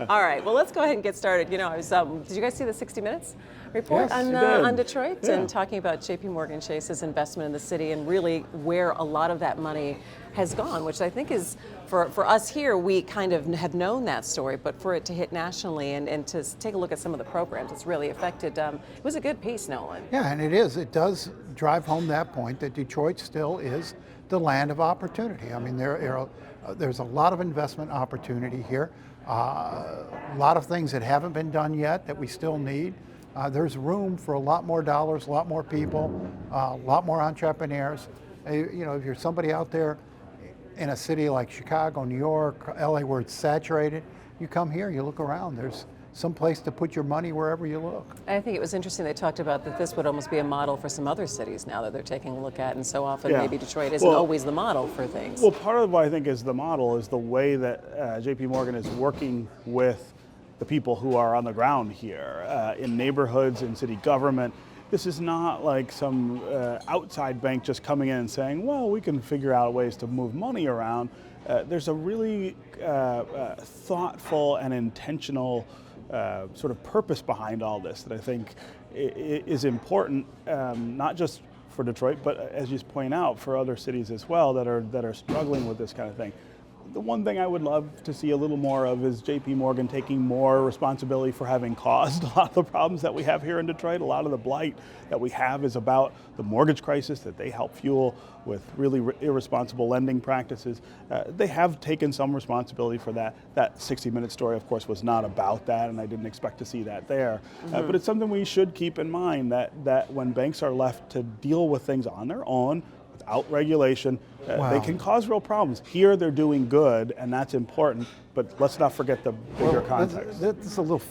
All right, well, let's go ahead and get started. You know, I was, did you guys see the 60 Minutes report Yes, on Detroit? Yeah. And talking about JP Morgan Chase's investment in the city and really where a lot of that money has gone, which I think is, for us here, we kind of had known that story, but for it to hit nationally and to take a look at some of the programs it's really affected, it was a good piece, Nolan. Yeah, and it is. It does drive home that point that Detroit still is the land of opportunity. I mean, there's a lot of investment opportunity here. A lot of things that haven't been done yet that we still need. There's room for a lot more dollars, a lot more people, a lot more entrepreneurs. You know, if you're somebody out there in a city like Chicago, New York, LA, where it's saturated, you come here, you look around, there's some place to put your money wherever you look. I think it was interesting they talked about that this would almost be a model for some other cities now that they're taking a look at, and so often maybe Detroit isn't always the model for things. Well, part of what I think is the model is the way that JP Morgan is working with the people who are on the ground here in neighborhoods, in city government. This is not like some outside bank just coming in and saying, well, we can figure out ways to move money around. There's a really thoughtful and intentional sort of purpose behind all this that I think is important, not just for Detroit, but as you point out, for other cities as well that are struggling with this kind of thing. The one thing I would love to see a little more of is JP Morgan taking more responsibility for having caused a lot of the problems that we have here in Detroit. A lot of the blight that we have is about the mortgage crisis that they help fuel with really irresponsible lending practices. They have taken some responsibility for that. That 60 Minutes story, of course, was not about that, and I didn't expect to see that there. But it's something we should keep in mind that when banks are left to deal with things on their own, without regulation, they can cause real problems. Here they're doing good, and that's important, but let's not forget the bigger context. That's a little,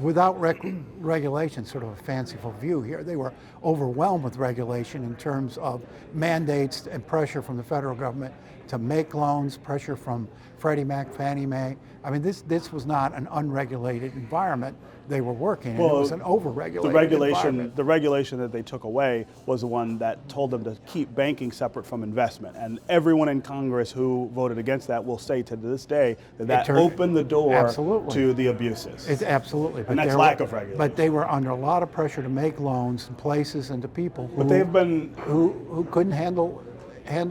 without regulation, sort of a fanciful view here. They were overwhelmed with regulation in terms of mandates and pressure from the federal government to make loans, pressure from Freddie Mac, Fannie Mae. I mean, this was not an unregulated environment they were working in. It was an overregulated environment. The regulation that they took away was the one that told them to keep banking separate from investment. And everyone in Congress who voted against that will say to this day that opened the door to the abuses. It's absolutely. And that's lack of regulation. But they were under a lot of pressure to make loans in places and to people who couldn't handle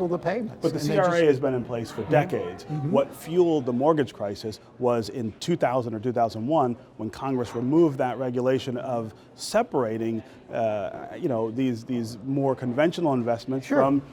the payments. But the CRA has been in place for decades. What fueled the mortgage crisis was in 2000 or 2001 when Congress removed that regulation of separating, these more conventional investments from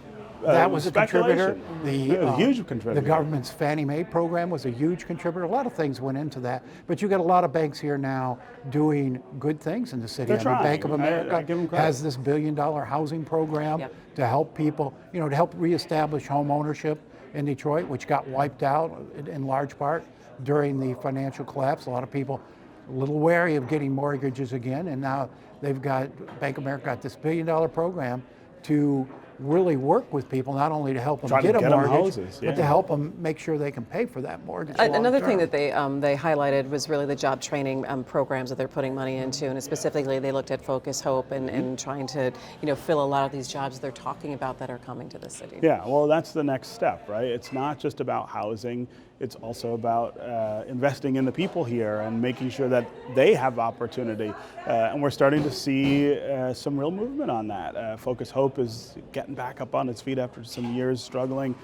that was a contributor. A huge contributor. The government's Fannie Mae program was a huge contributor. A lot of things went into that. But you got a lot of banks here now doing good things in the city. They're trying. Bank of America I give them credit. has this $1 billion housing program to help people, to help reestablish home ownership in Detroit, which got wiped out in large part during the financial collapse. A lot of people a little wary of getting mortgages again, and now Bank of America got this $1 billion program to really work with people, not only to help them get a mortgage, but to help them make sure they can pay for that mortgage. Another thing that they highlighted was really the job training programs that they're putting money into, and specifically they looked at Focus Hope and trying to fill a lot of these jobs they're talking about that are coming to the city. Yeah, well, that's the next step, right? It's not just about housing. It's also about investing in the people here and making sure that they have opportunity. And we're starting to see some real movement on that. Focus Hope is getting back up on its feet after some years struggling.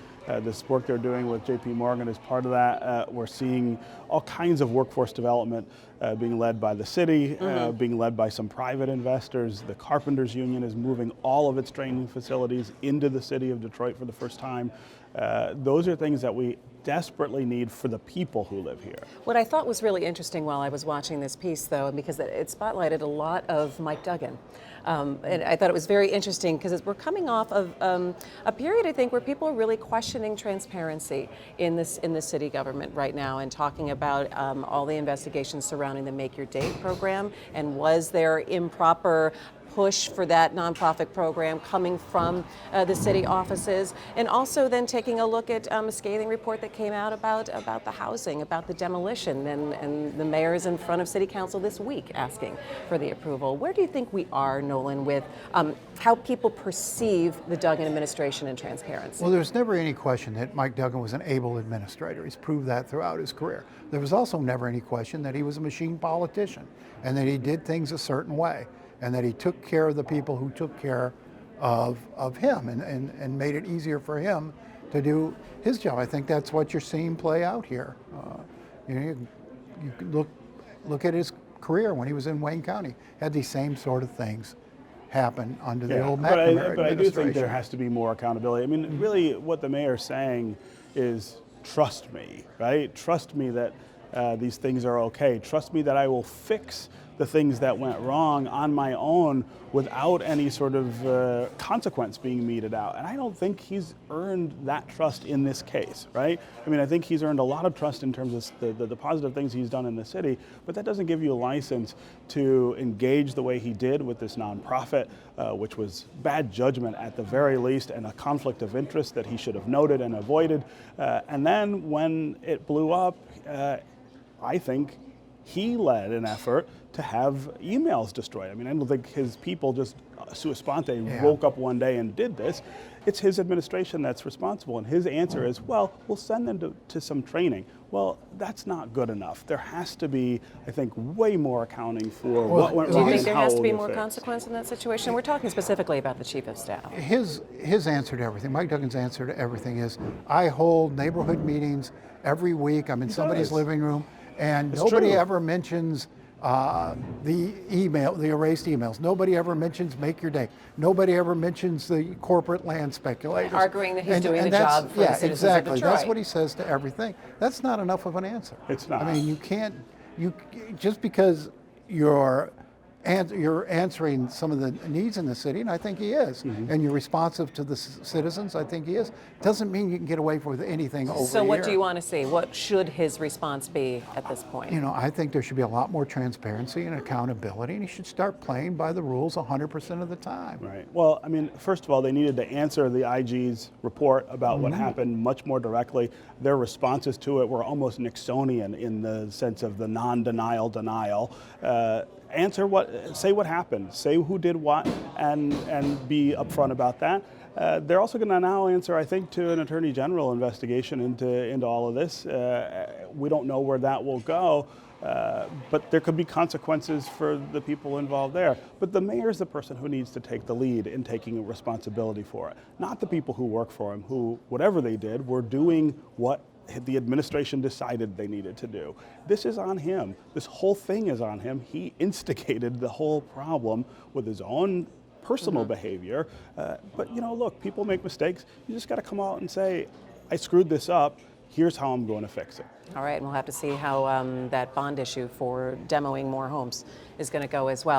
This work they're doing with JP Morgan is part of that. We're seeing all kinds of workforce development being led by the city, being led by some private investors. The Carpenters Union is moving all of its training facilities into the city of Detroit for the first time. Those are things that we desperately need for the people who live here. What I thought was really interesting while I was watching this piece, though, because it spotlighted a lot of Mike Duggan. And I thought it was very interesting because we're coming off of a period, I think, where people are really questioning transparency in the city government right now and talking about all the investigations surrounding the Make Your Date program, and was there improper push for that nonprofit program coming from the city offices, and also then taking a look at a scathing report that came out about the housing, about the demolition, and the mayor is in front of city council this week asking for the approval. Where do you think we are, Nolan, with how people perceive the Duggan administration and transparency? Well, there's never any question that Mike Duggan was an able administrator. He's proved that throughout his career. There was also never any question that he was a machine politician and that he did things a certain way and that he took care of the people who took care of him and made it easier for him to do his job. I think that's what you're seeing play out here. You look at his career when he was in Wayne County, had these same sort of things happen under the old McNamara administration. But I do think there has to be more accountability. I mean, really what the mayor's saying is trust me, right? Trust me that these things are okay. Trust me that I will fix the things that went wrong on my own without any sort of consequence being meted out. And I don't think he's earned that trust in this case, right? I mean, I think he's earned a lot of trust in terms of the positive things he's done in the city, but that doesn't give you a license to engage the way he did with this nonprofit, which was bad judgment at the very least and a conflict of interest that he should have noted and avoided. And then when it blew up, I think he led an effort to have emails destroyed. I mean, I don't think his people just sua sponte woke up one day and did this. It's his administration that's responsible, and his answer is, well, we'll send them to some training. Well, that's not good enough. There has to be, I think, way more accounting for what went Do wrong. you think there and how has to it be will more fix. consequence in that situation? We're talking specifically about the chief of staff. His answer to everything, Mike Duggan's answer to everything is, I hold neighborhood meetings every week. I'm in somebody's living room, and nobody ever mentions the erased emails. Nobody ever mentions Make Your Day. Nobody ever mentions the corporate land speculators. Arguing that he's doing the job for the citizens exactly. of Detroit. That's what he says to everything. That's not enough of an answer. It's not. I mean, you can't, just because you're answering some of the needs in the city, and I think he is, and you're responsive to the citizens, I think he is, doesn't mean you can get away with anything over So what here. do you want to see? What should his response be at this point? You know, I think there should be a lot more transparency and accountability, and he should start playing by the rules 100% of the time. Right. Well, I mean, first of all, they needed to answer the IG's report about what happened much more directly. Their responses to it were almost Nixonian in the sense of the non-denial denial. Say what happened, say who did what, and be upfront about that. They're also going to now answer, I think, to an attorney general investigation into all of this. We don't know where that will go, but there could be consequences for the people involved there. But the mayor is the person who needs to take the lead in taking responsibility for it, not the people who work for him, who, whatever they did, were doing what the administration decided they needed to do. This is on him. This whole thing is on him. He instigated the whole problem with his own personal behavior. But you know, look, people make mistakes. You just got to come out and say, I screwed this up. Here's how I'm going to fix it. All right, and we'll have to see how that bond issue for demoing more homes is going to go as well.